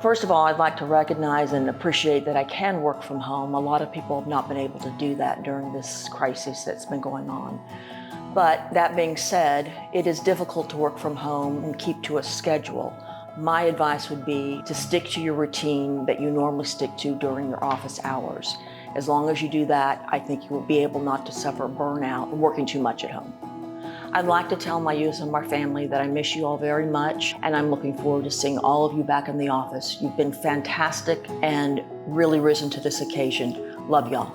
First of all, I'd like to recognize and appreciate that I can work from home. A lot of people have not been able to do that during this crisis that's been going on. But that being said, it is difficult to work from home and keep to a schedule. My advice would be to stick to your routine that you normally stick to during your office hours. As long as you do that, I think you will be able not to suffer burnout working too much at home. I'd like to tell my USMR family that I miss you all very much, and I'm looking forward to seeing all of you back in the office. You've been fantastic and really risen to this occasion. Love y'all.